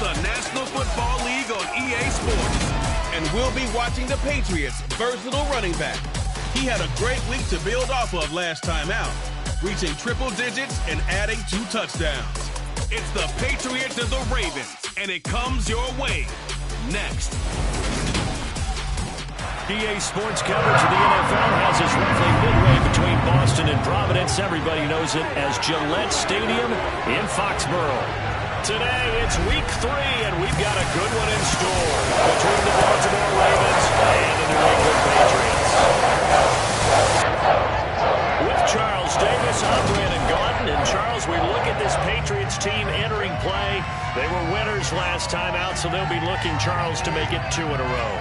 It's the National Football League on EA Sports. And we'll be watching the Patriots' versatile running back. He had a great week to build off of last time out, reaching triple digits and adding 2 touchdowns. It's the Patriots and the Ravens, and it comes your way next. EA Sports coverage of the NFL has us roughly midway between Boston and Providence. Everybody knows it as Gillette Stadium in Foxborough. Today, it's week 3, and we've got a good one in store between the Baltimore Ravens and the New England Patriots. With Charles Davis, I'm Brandon Gaudin, and Charles, we look at this Patriots team entering play. They were winners last time out, so they'll be looking, Charles, to make it 2 in a row.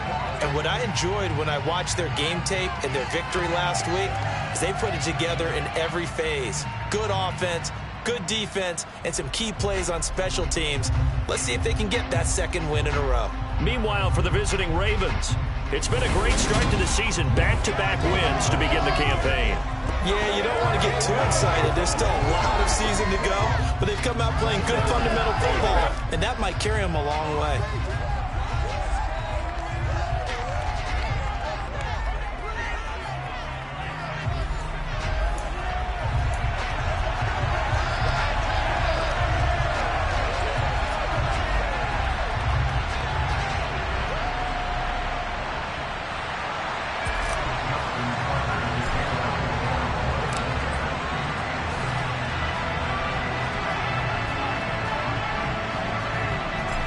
And what I enjoyed when I watched their game tape and their victory last week is they put it together in every phase. Good offense, good defense, and some key plays on special teams. Let's see if they can get that 2nd win in a row. Meanwhile, for the visiting Ravens, it's been a great start to the season. Back-to-back wins to begin the campaign. Yeah, you don't want to get too excited. There's still a lot of season to go, but they've come out playing good fundamental football, and that might carry them a long way.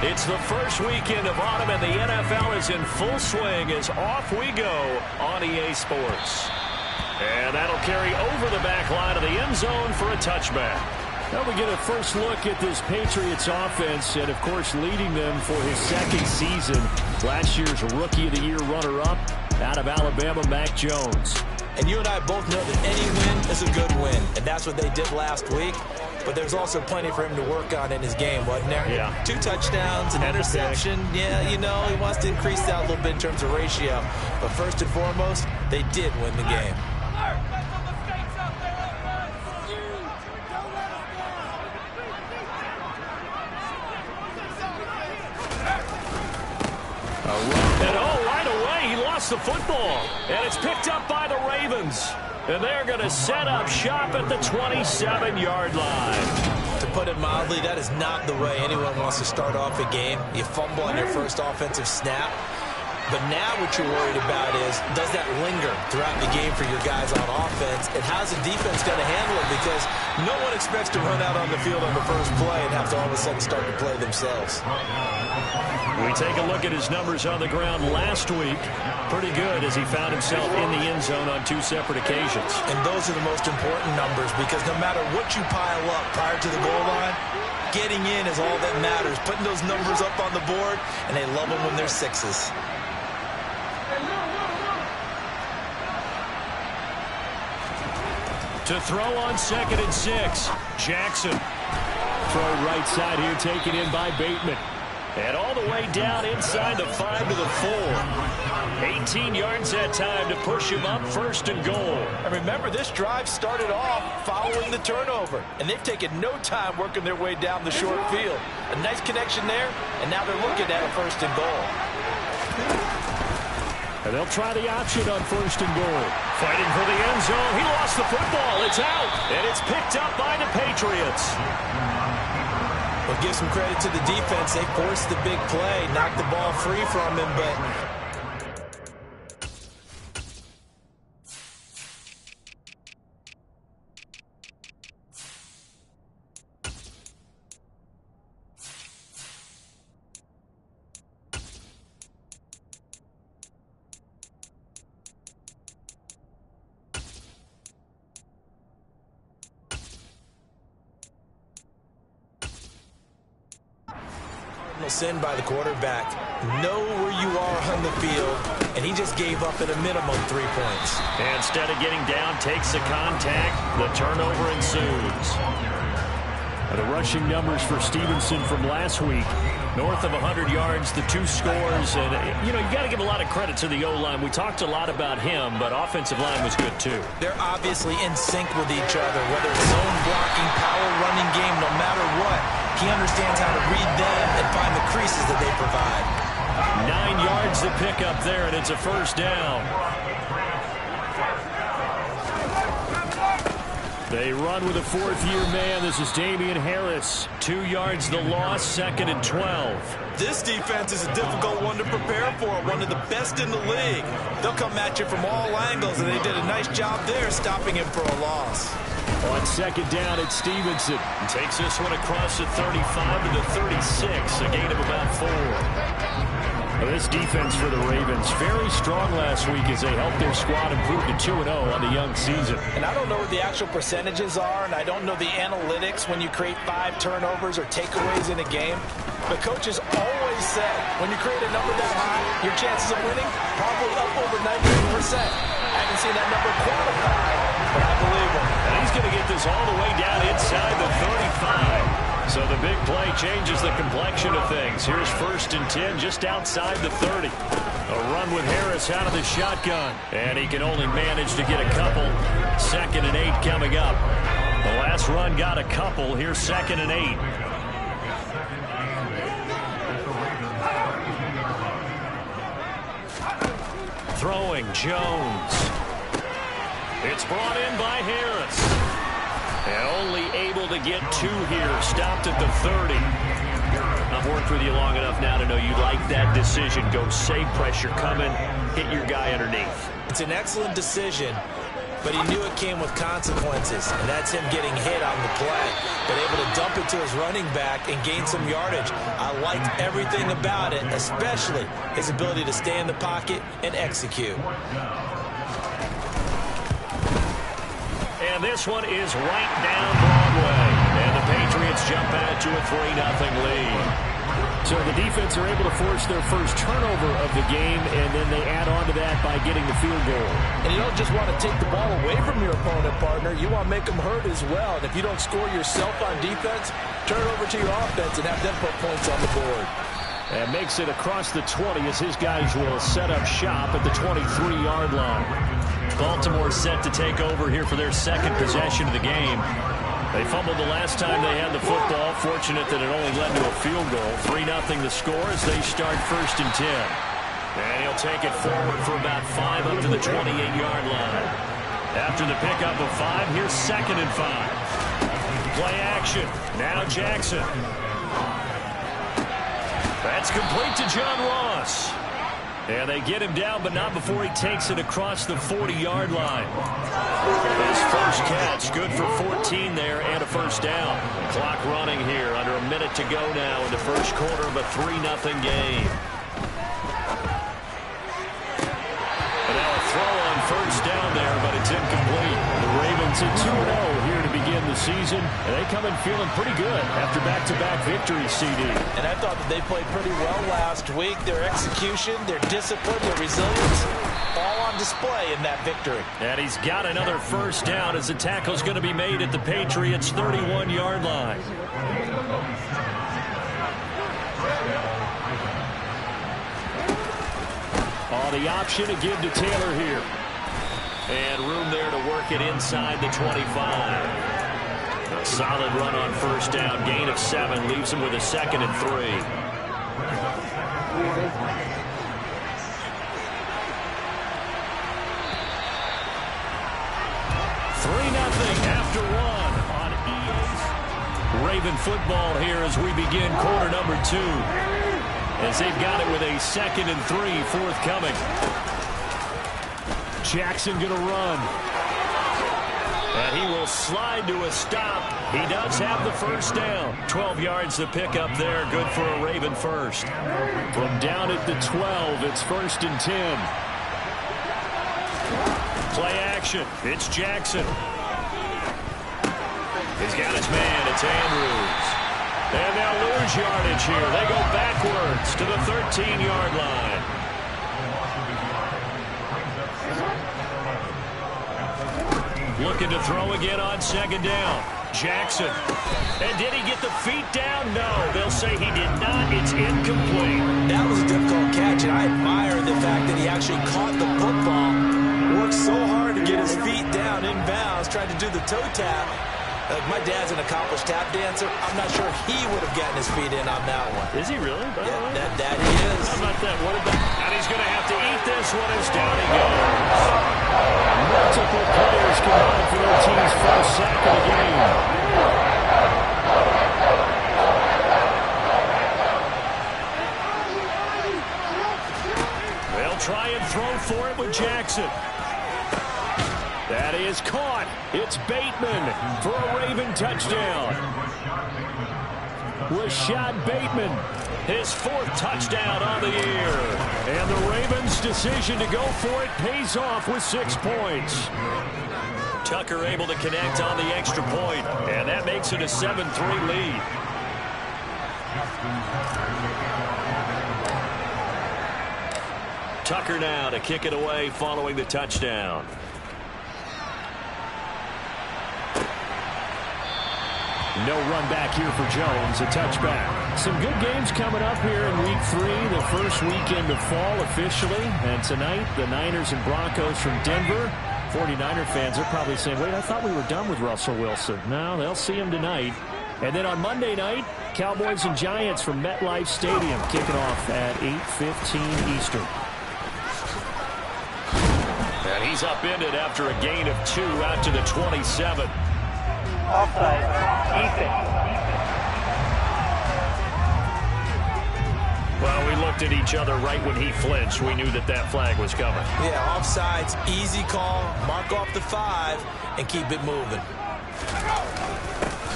It's the first weekend of autumn, and the NFL is in full swing as off we go on EA Sports. And that'll carry over the back line of the end zone for a touchback. Now we get a first look at this Patriots offense, and, of course, leading them for his 2nd season. Last year's Rookie of the Year runner-up out of Alabama, Mac Jones. And you and I both know that any win is a good win, and that's what they did last week. But there's also plenty for him to work on in his game, wasn't there? Yeah. 2 touchdowns, an interception. Yeah, you know, he wants to increase that a little bit in terms of ratio. But first and foremost, they did win the game. And right away, he lost the football. And it's picked up by the Ravens. And they're going to set up shop at the 27-yard line. To put it mildly, that is not the way anyone wants to start off a game. You fumble on your first offensive snap. But now what you're worried about is, does that linger throughout the game for your guys on offense? And how's the defense going to handle it? Because no one expects to run out on the field on the first play and have to all of a sudden start to play themselves. We take a look at his numbers on the ground last week. Pretty good as he found himself in the end zone on 2 separate occasions. And those are the most important numbers because no matter what you pile up prior to the goal line, getting in is all that matters. Putting those numbers up on the board, and they love them when they're 6s. To throw on 2nd and 6. Jackson. Throw right side here taken in by Bateman. And all the way down inside the 5 to the 4. 18 yards that time to push him up 1st and goal. And remember, this drive started off following the turnover. And they've taken no time working their way down the short field. A nice connection there, and now they're looking at a 1st and goal. And they'll try the option on 1st and goal. Fighting for the end zone. He lost the football. It's out. And it's picked up by the Patriots. Well, give some credit to the defense. They forced the big play, knocked the ball free from him, but sin by the quarterback. Know where you are on the field, and he just gave up at a minimum 3 points. And instead of getting down, takes the contact. The turnover ensues. The rushing numbers for Stevenson from last week, north of 100 yards, the 2 scores. And, you got to give a lot of credit to the O-line. We talked a lot about him, but offensive line was good, too. They're obviously in sync with each other, whether it's zone blocking, power running game, no matter what. He understands how to read them and find the creases that they provide. 9 yards to pick up there, and it's a first down. They run with a fourth-year man. This is Damian Harris. 2 yards the loss, 2nd and 12. This defense is a difficult one to prepare for, one of the best in the league. They'll come at you from all angles, and they did a nice job there stopping him for a loss. On 2nd down, it's Stevenson. He takes this one across the 35 to the 36, a gain of about 4. This defense for the Ravens, very strong last week as they helped their squad improve to 2-0 on the young season. And I don't know what the actual percentages are, and I don't know the analytics when you create 5 turnovers or takeaways in a game. But coaches always say, when you create a number that high, your chances of winning probably up over 98%. I haven't seen that number quantified, but I believe him. And he's going to get this all the way down inside the 35. So the big play changes the complexion of things. Here's 1st and 10 just outside the 30. A run with Harris out of the shotgun. And he can only manage to get a couple. 2nd and 8 coming up. The last run got a couple. Here's 2nd and 8. Throwing Jones. It's brought in by Harris. And only able to get 2 here. Stopped at the 30. I've worked with you long enough now to know you like that decision. Go save pressure coming. Hit your guy underneath. It's an excellent decision, but he knew it came with consequences. And that's him getting hit on the play. But able to dump it to his running back and gain some yardage. I liked everything about it, especially his ability to stay in the pocket and execute. And this one is right down Broadway. And the Patriots jump out to a 3-0 lead. So the defense are able to force their first turnover of the game, and then they add on to that by getting the field goal. And you don't just want to take the ball away from your opponent, partner. You want to make them hurt as well. And if you don't score yourself on defense, turn it over to your offense and have them put points on the board. And makes it across the 20 as his guys will set up shop at the 23-yard line. Baltimore set to take over here for their 2nd possession of the game. They fumbled the last time they had the football. Fortunate that it only led to a field goal. 3-0 the score as they start 1st and 10. And he'll take it forward for about 5 up to the 28-yard line. After the pickup of 5, here's 2nd and 5. Play action. Now Jackson. That's complete to John Ross. And they get him down, but not before he takes it across the 40-yard line. His first catch, good for 14 there and a first down. Clock running here, under a minute to go now in the first quarter of a 3-0 game. And now a throw on first down there, but it's incomplete. The Ravens at 2-0 here to begin the season, and they come in feeling pretty good after back-to-back victories, CD. And I thought that they played pretty well last week. Their execution, their discipline, their resilience, all on display in that victory. And he's got another first down as the tackle's going to be made at the Patriots' 31-yard line. The option to give to Taylor here. And room there to work it inside the 25. A solid run on first down. Gain of 7 leaves him with a 2nd and 3. 3-0 after 1 on EA's Raven football here as we begin quarter number 2. As they've got it with a 2nd and 3 forthcoming. Jackson going to run. And he will slide to a stop. He does have the first down. 12 yards to pick up there. Good for a Raven first. From down at the 12, it's 1st and 10. Play action. It's Jackson. He's got his man. It's Andrews. And they'll lose yardage here. They go backwards to the 13-yard line. Looking to throw again on 2nd down. Jackson. And did he get the feet down? No. They'll say he did not. It's incomplete. That was a difficult catch, and I admire the fact that he actually caught the football. Worked so hard to get his feet down inbounds, tried to do the toe tap. Like, my dad's an accomplished tap dancer. I'm not sure he would have gotten his feet in on that one. Is he really? Yeah, that he is. How about that? What about? And he's going to have to eat this one as down he goes. Multiple players combined for their team's first sack of the game. They'll try and throw for it with Jackson. That is caught. It's Bateman for a Raven touchdown. Rashad Bateman, his 4th touchdown on the year. And the Ravens' decision to go for it pays off with 6 points. Tucker able to connect on the extra point, and that makes it a 7-3 lead. Tucker now to kick it away following the touchdown. No run back here for Jones, a touchback. Some good games coming up here in Week 3, the first weekend of fall officially. And tonight, the Niners and Broncos from Denver. 49er fans are probably saying, wait, I thought we were done with Russell Wilson. No, they'll see him tonight. And then on Monday night, Cowboys and Giants from MetLife Stadium kicking off at 8:15 Eastern. And he's upended after a gain of 2 out to the 27. Offside. Ethan. Well, we looked at each other right when he flinched. We knew that that flag was coming. Yeah, offsides, easy call. Mark off the 5 and keep it moving.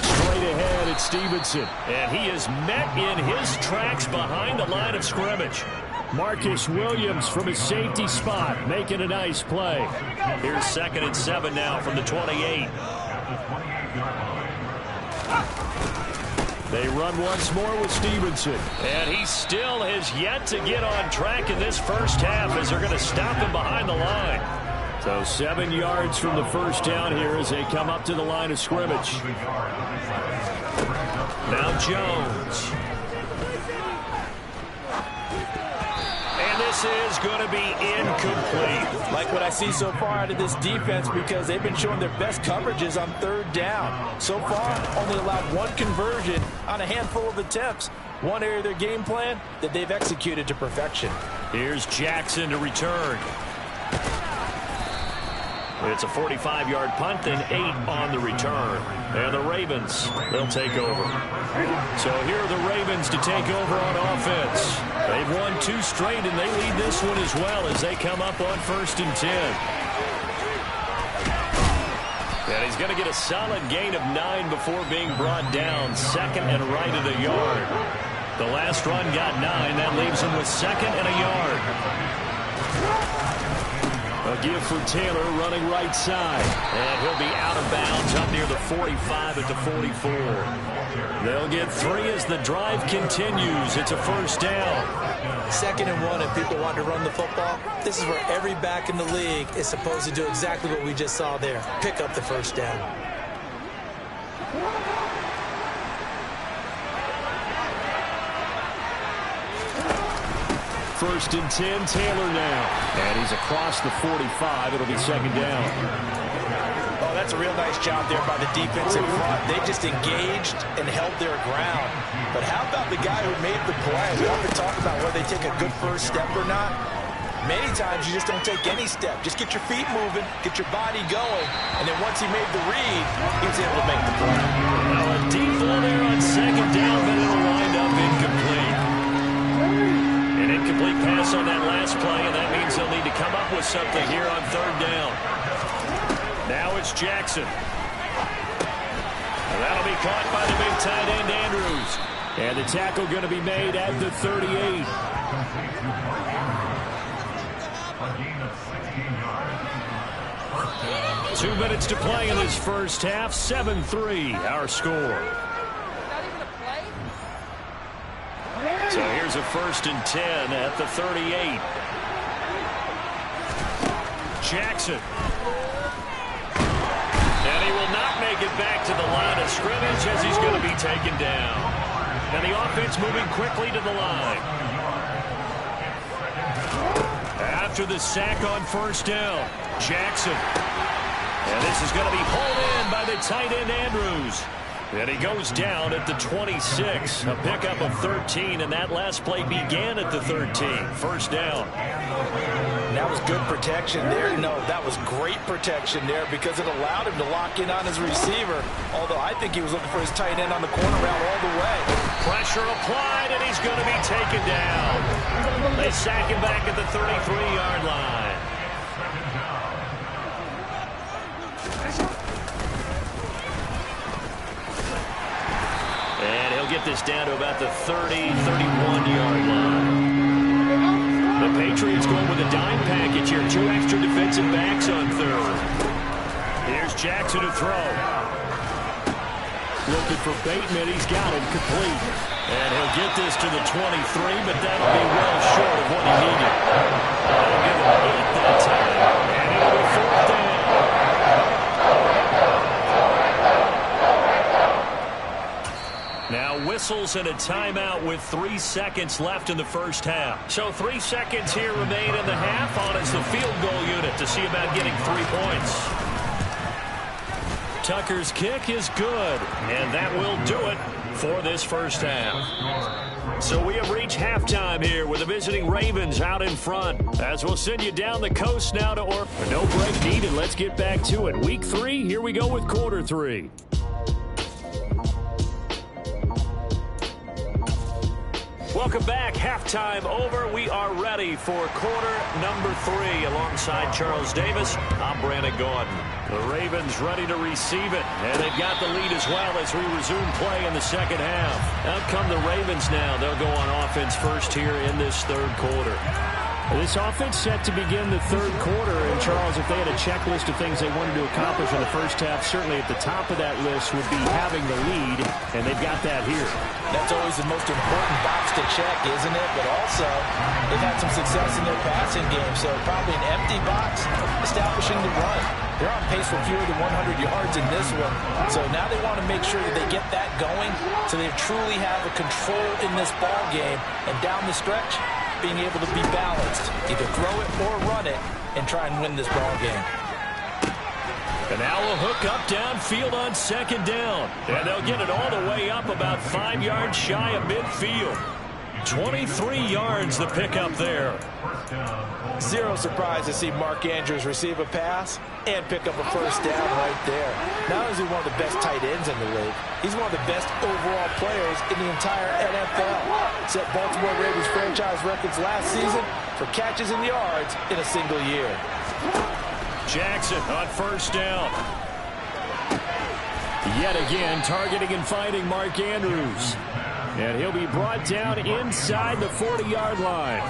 Straight ahead, it's Stevenson. And he is met in his tracks behind the line of scrimmage. Marcus Williams from his safety spot making a nice play. Here's 2nd and 7 now from the 28. They run once more with Stevenson. And he still has yet to get on track in this first half as they're going to stop him behind the line. So 7 yards from the first down here as they come up to the line of scrimmage. Now Jones. And this is going to be incomplete. Like what I see so far out of this defense, because they've been showing their best coverages on 3rd down. So far, only allowed 1 conversion on a handful of attempts. One area of their game plan that they've executed to perfection. Here's Jackson to return. It's a 45-yard punt and 8 on the return. And the Ravens, they'll take over. So here are the Ravens to take over on offense. They've won 2 straight, and they lead this one as well as they come up on 1st and 10. And he's going to get a solid gain of 9 before being brought down. 2nd and right at a yard. The last run got 9. That leaves him with 2nd and a yard. A give for Taylor running right side. And he'll be out of bounds up near the 45 at the 44. They'll get 3 as the drive continues. It's a 1st down. 2nd and 1, and people want to run the football. This is where every back in the league is supposed to do exactly what we just saw there. Pick up the 1st down. First and 10, Taylor now. And he's across the 45. It'll be 2nd down. Oh, that's a real nice job there by the defense in front. They just engaged and held their ground. But how about the guy who made the play? We often talk about whether they take a good first step or not. Many times you just don't take any step. Just get your feet moving, get your body going, and then once he made the read, he was able to make the play. Now a deep ball there on 2nd down, but it'll wind up incomplete. An incomplete pass on that last play, and that means they'll need to come up with something here on 3rd down. Now it's Jackson. And that'll be caught by the big tight end, Andrews. And the tackle going to be made at the 38. Two minutes to play in this first half. 7-3, our score. So here's a 1st and 10 at the 38. Jackson. And he will not make it back to the line of scrimmage as he's going to be taken down. And the offense moving quickly to the line. After the sack on 1st down, Jackson. And this is going to be hauled in by the tight end, Andrews. And he goes down at the 26. A pickup of 13, and that last play began at the 13. First down. That was good protection there. No, that was great protection there because it allowed him to lock in on his receiver. Although I think he was looking for his tight end on the corner route all the way. Pressure applied, and he's going to be taken down. They sack him back at the 33-yard line. And he'll get this down to about the 31-yard line. The Patriots going with a dime package here. 2 extra defensive backs on third. Here's Jackson to throw. Looking for Bateman. He's got him complete. And he'll get this to the 23, but that'll be well short of what he needed. That'll give him 8 that time. And it'll be 4th down. Now whistles and a timeout with 3 seconds left in the first half. So 3 seconds here remain in the half on as the field goal unit to see about getting 3 points. Tucker's kick is good, and that will do it for this first half. So we have reached halftime here with the visiting Ravens out in front. As we'll send you down the coast now to Orlando. No break needed. Let's get back to it. Week 3, here we go with quarter 3. Welcome back. Halftime over. We are ready for quarter number 3 alongside Charles Davis. I'm Brandon Gordon. The Ravens ready to receive it, and they've got the lead as well as we resume play in the second half. Out come the Ravens now. They'll go on offense first here in this third quarter. This offense set to begin the third quarter, and Charles, if they had a checklist of things they wanted to accomplish in the first half, certainly at the top of that list would be having the lead, and they've got that here. That's always the most important box to check, isn't it? But also, they've had some success in their passing game, so probably an empty box, establishing the run. They're on pace for fewer than 100 yards in this one, so now they want to make sure that they get that going so they truly have a control in this ball game, and down the stretch, being able to be balanced, either throw it or run it, and try and win this ball game. And now we'll hook up downfield on second down. And they'll get it all the way up about 5 yards shy of midfield. 23 yards the pickup there. Zero surprise to see Mark Andrews receive a pass and pick up a first down right there. Not only is he one of the best tight ends in the league, he's one of the best overall players in the entire NFL. Set Baltimore Ravens franchise records last season for catches and yards in a single year. Jackson on first down. Yet again, targeting and finding Mark Andrews. And he'll be brought down inside the 40-yard line.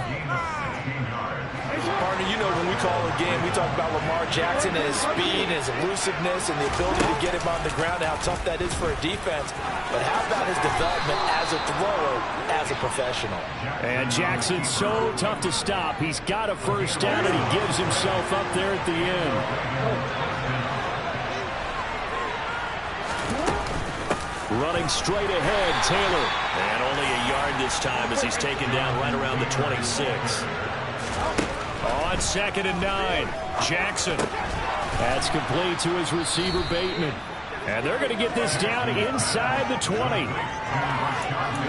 Partner, you know when we call a game, we talk about Lamar Jackson and his speed, his elusiveness, and the ability to get him on the ground, and how tough that is for a defense. But how about his development as a thrower, as a professional? And Jackson's so tough to stop. He's got a first down, and he gives himself up there at the end. Running straight ahead, Taylor. And only a yard this time as he's taken down right around the 26. On second and 9, Jackson. That's complete to his receiver, Bateman. And they're going to get this down inside the 20.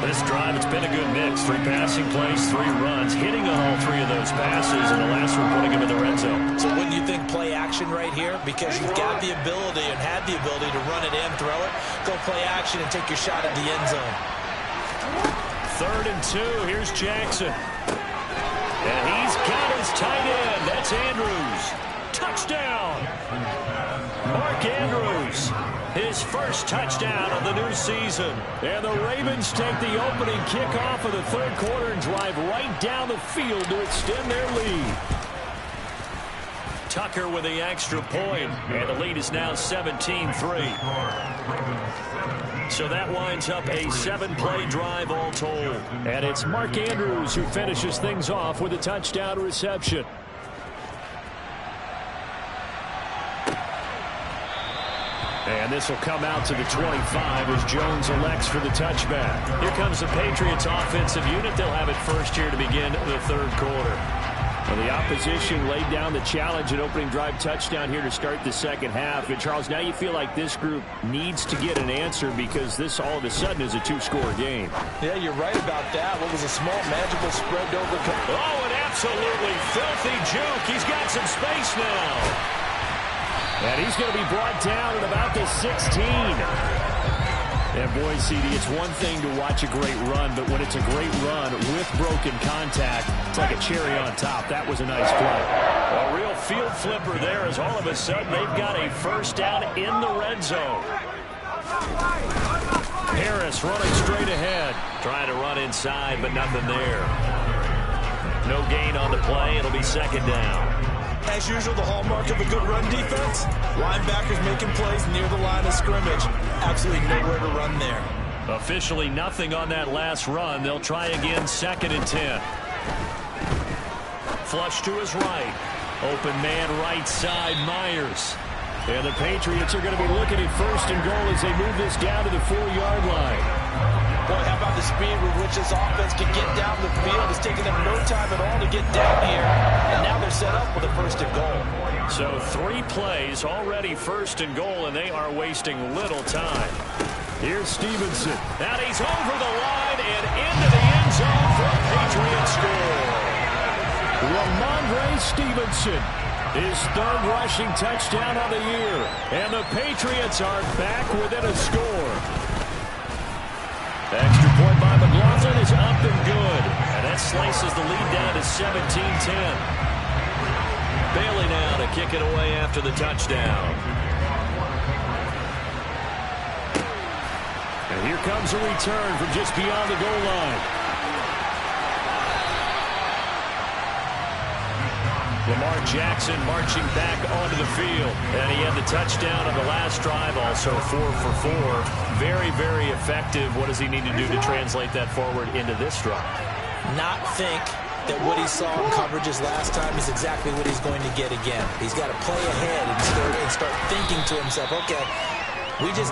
This drive, it's been a good mix. 3 passing plays, 3 runs, hitting on all 3 of those passes, and the last one putting him in the red zone. So wouldn't you think play action right here? Because you've got the ability and had the ability to run it and throw it. Go play action and take your shot at the end zone. 3rd and 2, here's Jackson. And he's got his tight end. That's Andrews. Touchdown. Mark Andrews. His first touchdown of the new season. And the Ravens take the opening kickoff of the third quarter and drive right down the field to extend their lead. Tucker with the extra point. And the lead is now 17-3. So that winds up a 7-play drive all told. And it's Mark Andrews who finishes things off with a touchdown reception. And this will come out to the 25 as Jones elects for the touchback. Here comes the Patriots offensive unit. They'll have it first here to begin the third quarter. Well, the opposition laid down the challenge and opening drive touchdown here to start the second half. And, Charles, now you feel like this group needs to get an answer because this all of a sudden is a two-score game. Yeah, you're right about that. What was a small magical spread to overcome. Oh, an absolutely filthy juke. He's got some space now. And he's going to be brought down at about the 16. And boy, CD, it's one thing to watch a great run, but when it's a great run with broken contact, it's like a cherry on top. That was a nice play. A real field flipper there as all of a sudden they've got a first down in the red zone. Harris running straight ahead. Trying to run inside, but nothing there. No gain on the play. It'll be second down. As usual, the hallmark of a good run defense, linebackers making plays near the line of scrimmage. Absolutely nowhere to run there. Officially nothing on that last run. They'll try again, 2nd and 10. Flush to his right. Open man right side, Myers. And the Patriots are going to be looking at 1st and goal as they move this down to the 4-yard line. Boy, how about the speed with which this offense can get down the field? It's taking them no time at all to get down here. And now they're set up with a 1st and goal. So 3 plays, already 1st and goal, and they are wasting little time. Here's Stevenson. And he's over the line and into the end zone for a Patriot score. Ramondre Stevenson, his 3rd rushing touchdown of the year. And the Patriots are back within a score. Extra point by McLaughlin is up and good. And that slices the lead down to 17-10. Bailey now to kick it away after the touchdown. And here comes a return from just beyond the goal line. Lamar Jackson marching back onto the field. And he had the touchdown on the last drive, also 4 for 4. Very, very effective. What does he need to do to translate that forward into this drive? Not think that what he saw in coverages last time is exactly what he's going to get again. He's got to play ahead and start thinking to himself, okay, we just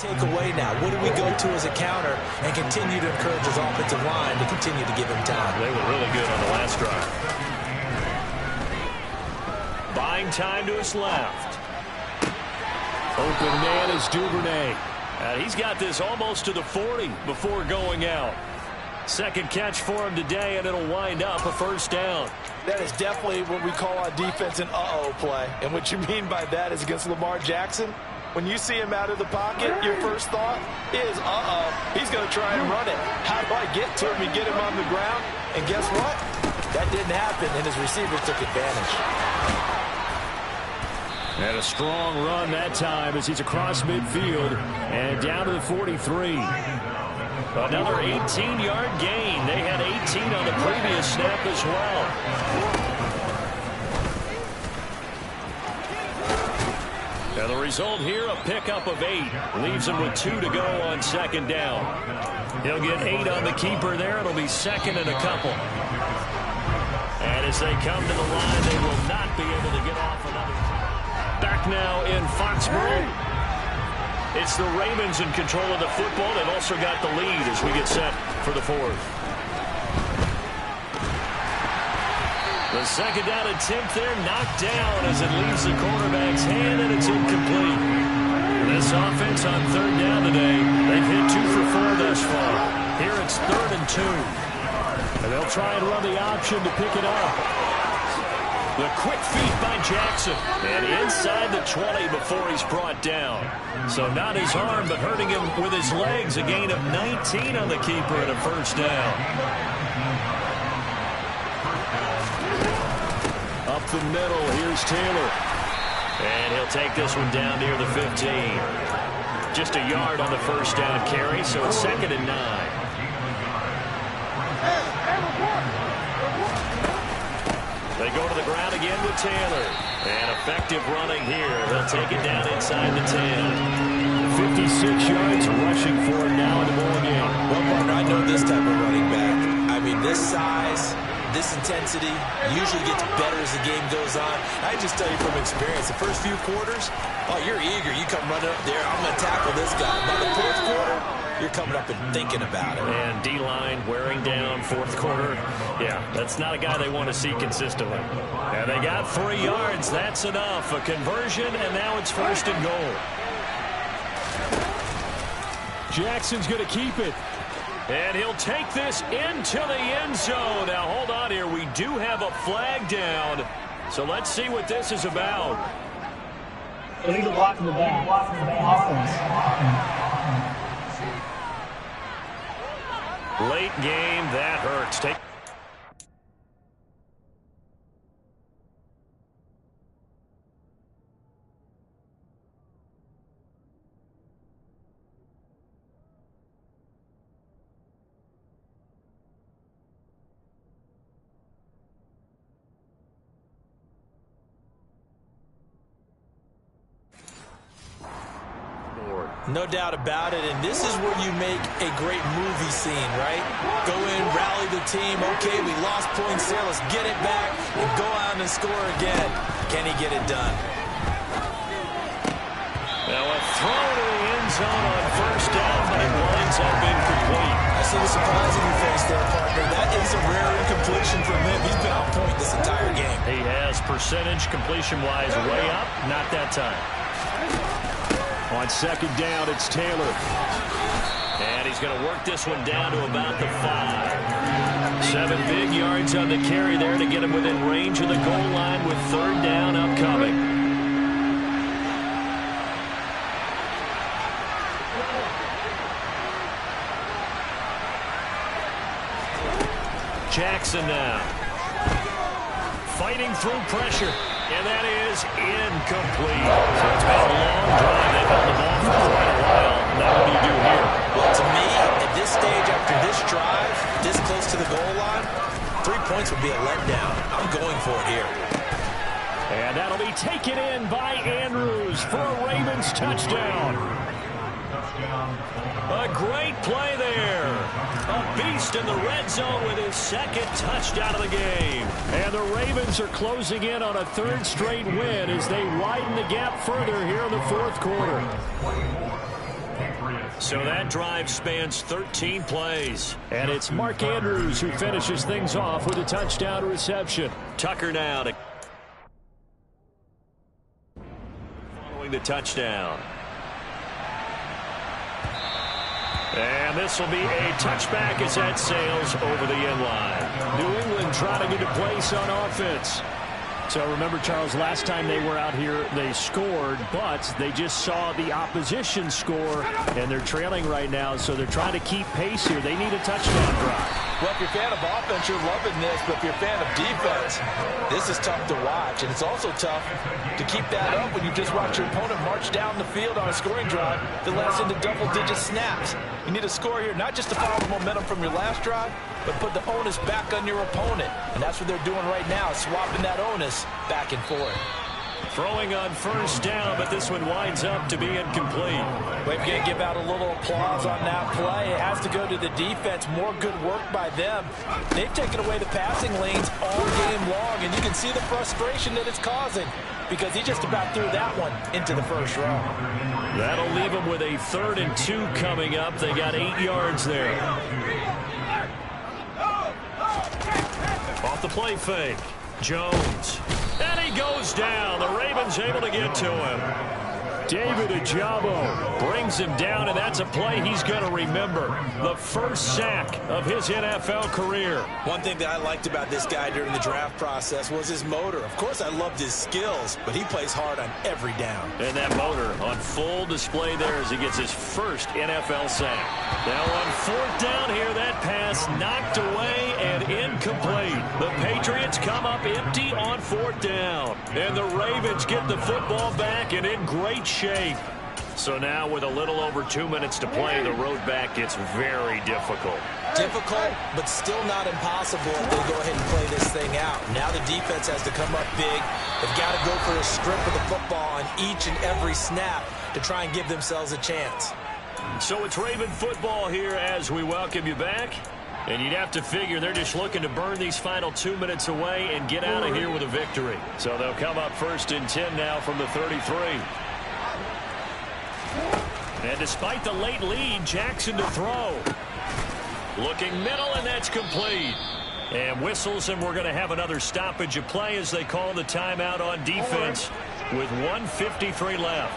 take away now. What do we go to as a counter and continue to encourage his offensive line to continue to give him time? They were really good on the last drive. Buying time to his left. Open man is Duvernay. He's got this almost to the 40 before going out. 2nd catch for him today, and it'll wind up a 1st down. That is definitely what we call on defense an uh-oh play. And what you mean by that is against Lamar Jackson, when you see him out of the pocket, your first thought is, uh-oh, he's going to try and run it. How do I get to him and get him on the ground? And guess what? That didn't happen, and his receiver took advantage. And a strong run that time as he's across midfield and down to the 43. Another 18-yard gain. They had 18 on the previous snap as well. And the result here, a pickup of 8. Leaves him with 2 to go on 2nd down. He'll get 8 on the keeper there. It'll be 2nd and a couple. And as they come to the line, they will not be able to get off another. Back now in Foxborough. It's the Ravens in control of the football. They've also got the lead as we get set for the 4th. The 2nd down attempt there knocked down as it leaves the quarterback's hand, and it's incomplete. This offense on 3rd down today, they've hit 2 for 4 thus far. Here it's 3rd and 2. And they'll try and run the option to pick it up. The quick feet by Jackson. And inside the 20 before he's brought down. So not his arm, but hurting him with his legs. A gain of 19 on the keeper and a 1st down. Up the middle, here's Taylor. And he'll take this one down near the 15. Just a yard on the 1st down carry, so it's 2nd and 9. They go to the ground again with Taylor. And effective running here. They'll take it down inside the 10. 56 yards rushing for him now in the ball game. Well, partner, I know this type of running back. I mean, this size, this intensity usually gets better as the game goes on. I just tell you from experience, the first few quarters, oh, you're eager. You come running up there. I'm going to tackle this guy. By the 4th quarter, you're coming up and thinking about it. And D-line wearing down fourth quarter. Yeah, that's not a guy they want to see consistently. And they got 3 yards. That's enough. A conversion, and now it's 1st and goal. Jackson's going to keep it. And he'll take this into the end zone. Now, hold on here. We do have a flag down. So let's see what this is about. Illegal block in the back. Offense. Late game, that hurts. No doubt about it, and this is where you make a great movie scene, right? Go in, rally the team. Okay, we lost points there. Let's get it back and go out and score again. Can he get it done? Now a throw to the end zone on 1st down, but it winds up incomplete. I see the surprising face there, partner. That is a rare incompletion from him. He's been on point this entire game. He has percentage completion-wise way up. Not that time. On 2nd down, it's Taylor. And he's going to work this one down to about the 5. 7 big yards on the carry there to get him within range of the goal line with 3rd down upcoming. Jackson now. Fighting through pressure. And that is incomplete. So it's been a long drive. They've held the ball for quite a while. Now what do you do here? Well, to me, at this stage, after this drive, this close to the goal line, 3 points would be a letdown. I'm going for it here. And that'll be taken in by Andrews for a Ravens touchdown. A great play there. A beast in the red zone with his 2nd touchdown of the game. And the Ravens are closing in on a 3rd straight win as they widen the gap further here in the 4th quarter. So that drive spans 13 plays. And it's Mark Andrews who finishes things off with a touchdown reception. Tucker now to following the touchdown. And this will be a touchback as that sails over the end line. New England trying to get a place on offense. So remember, Charles, last time they were out here, they scored, but they just saw the opposition score, and they're trailing right now, so they're trying to keep pace here. They need a touchdown drive. Well, if you're a fan of offense, you're loving this, but if you're a fan of defense, this is tough to watch, and it's also tough to keep that up when you just watch your opponent march down the field on a scoring drive that lasts into double-digit snaps. You need a score here, not just to follow the momentum from your last drive, but put the onus back on your opponent. And that's what they're doing right now, swapping that onus back and forth. Throwing on 1st down, but this one winds up to be incomplete. We're going to give out a little applause on that play. It has to go to the defense. More good work by them. They've taken away the passing lanes all game long, and you can see the frustration that it's causing because he just about threw that one into the 1st row. That'll leave them with a 3rd and 2 coming up. They got 8 yards there. Off the play fake. Jones. And he goes down. The Ravens able to get to him. David Ojabo brings him down, and that's a play he's going to remember. The 1st sack of his NFL career. One thing that I liked about this guy during the draft process was his motor. Of course, I loved his skills, but he plays hard on every down. And that motor on full display there as he gets his 1st NFL sack. Now on 4th down here, that pass knocked away and incomplete. The Patriots come up empty on 4th down. And the Ravens get the football back and in great shape. So now with a little over 2 minutes to play, the road back gets very difficult. Difficult, but still not impossible if they go ahead and play this thing out. Now the defense has to come up big. They've got to go for a strip of the football on each and every snap to try and give themselves a chance. So it's Raven football here as we welcome you back. And you'd have to figure they're just looking to burn these final 2 minutes away and get out of here with a victory. So they'll come up 1st and 10 now from the 33. And despite the late lead, Jackson to throw. Looking middle, and that's complete. And whistles, and we're going to have another stoppage of play as they call the timeout on defense with 1:53 left.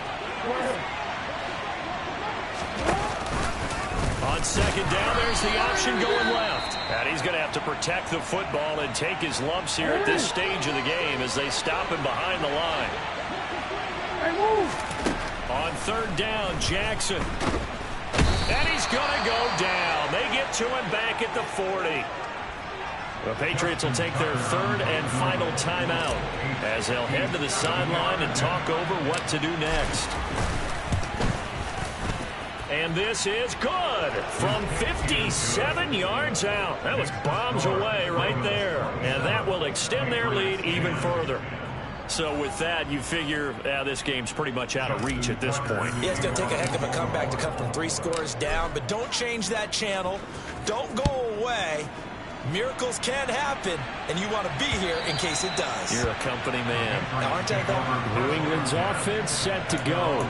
On second down, there's the option going left. And he's going to have to protect the football and take his lumps here at this stage of the game as they stop him behind the line. On third down, Jackson. And he's going to go down. They get to him back at the 40. The Patriots will take their third and final timeout as they'll head to the sideline and talk over what to do next. And this is good from 57 yards out. That was bombs away right there. And that will extend their lead even further. So with that, you figure this game's pretty much out of reach at this point. Yeah, it's going to take a heck of a comeback to come from 3 scores down. But don't change that channel. Don't go away. Miracles can happen, and you want to be here in case it does. You're a company man. Now, aren't I, though? New England's offense set to go.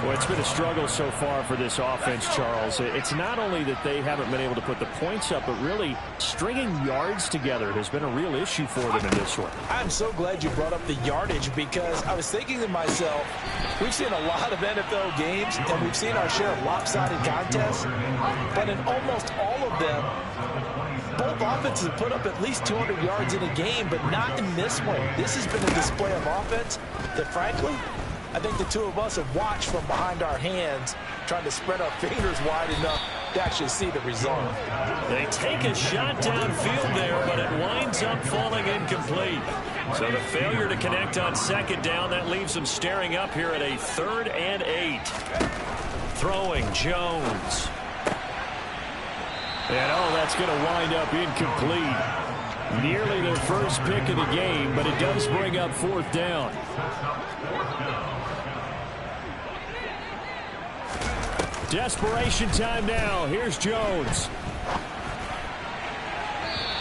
Well, it's been a struggle so far for this offense, Charles. It's not only that they haven't been able to put the points up, but really stringing yards together has been a real issue for them in this one. I'm so glad you brought up the yardage because I was thinking to myself, we've seen a lot of NFL games, and we've seen our share of lopsided contests, but in almost all of them, both offenses have put up at least 200 yards in a game, but not in this one. This has been a display of offense that, frankly, I think the two of us have watched from behind our hands, trying to spread our fingers wide enough to actually see the result. They take a shot downfield there, but it winds up falling incomplete. So the failure to connect on second down, that leaves them staring up here at a 3rd and 8. Throwing Jones. And that's going to wind up incomplete. Nearly their first pick of the game, but it does bring up 4th down. Desperation time now. Here's Jones.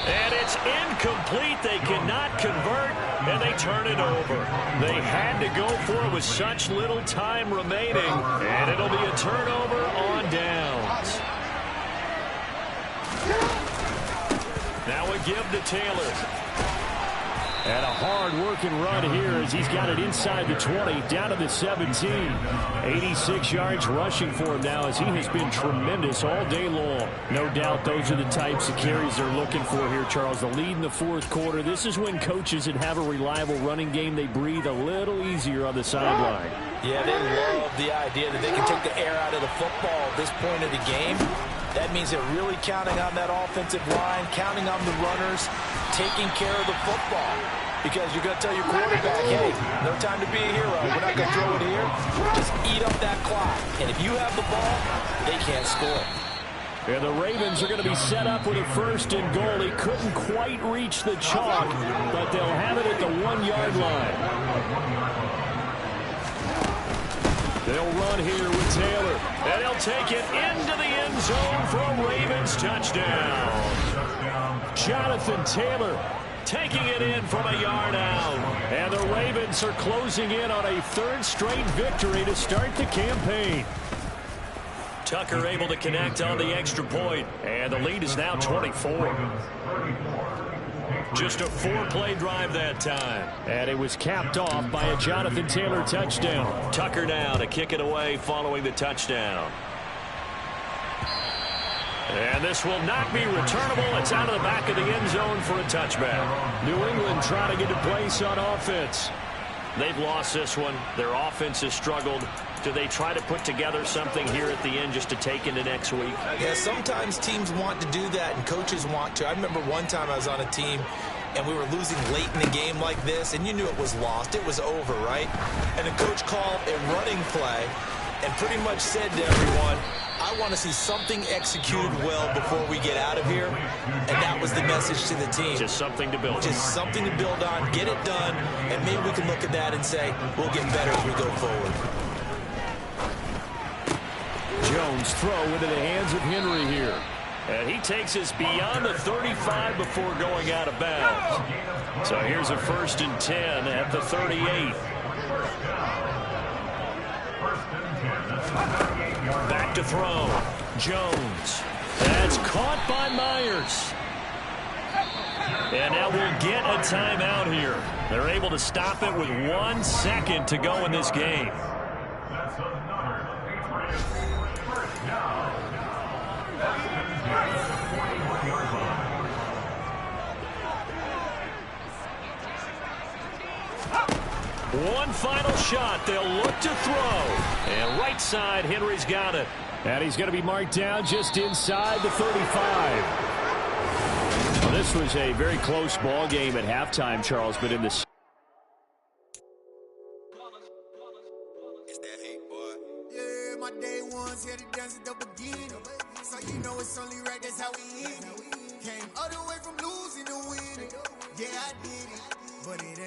And it's incomplete. They cannot convert, and they turn it over. They had to go for it with such little time remaining, and it'll be a turnover on downs. Now a give to Taylor. And a hard-working run here as he's got it inside the 20, down to the 17. 86 yards rushing for him now as he has been tremendous all day long. No doubt those are the types of carries they're looking for here, Charles. The lead in the 4th quarter. This is when coaches that have a reliable running game, they breathe a little easier on the sideline. Yeah, they love the idea that they can take the air out of the football at this point of the game. That means they're really counting on that offensive line, counting on the runners, taking care of the football. Because you're going to tell your quarterback, hey, no time to be a hero. We're not going to throw it here. Just eat up that clock. And if you have the ball, they can't score. And the Ravens are going to be set up with a 1st and goal. He couldn't quite reach the chalk, but they'll have it at the 1-yard line. They'll run here with Taylor, and he'll take it into the end zone for a Ravens touchdown. Jonathan Taylor taking it in from a yard out. And the Ravens are closing in on a 3rd straight victory to start the campaign. Tucker able to connect on the extra point, and the lead is now 24. Just a 4-play drive that time. And it was capped off by a Jonathan Taylor touchdown. Tucker now to kick it away following the touchdown. And this will not be returnable. It's out of the back of the end zone for a touchback. New England trying to get a place on offense. They've lost this one. Their offense has struggled. Do they try to put together something here at the end just to take into next week? Yeah, sometimes teams want to do that and coaches want to. I remember one time I was on a team and we were losing late in the game like this, and you knew it was lost. It was over, right? And the coach called a running play and pretty much said to everyone, I want to see something executed well before we get out of here. And that was the message to the team. Just something to build on. Just something to build on, get it done, and maybe we can look at that and say, we'll get better as we go forward. Jones throw into the hands of Henry here. And he takes us beyond the 35 before going out of bounds. So here's a 1st and 10 at the 38. Back to throw. Jones. That's caught by Myers. And now we'll get a timeout here. They're able to stop it with 1 second to go in this game. One final shot. They'll look to throw. And right side, Henry's got it. And he's going to be marked down just inside the 35. Well, this was a very close ball game at halftime, Charles, but in this. It's that hate, boy. Yeah, my day ones here to dance at the beginning. So you know it's only right, that's how we eat it. Came all the way from losing to winning. Yeah, I did it, but it ain't.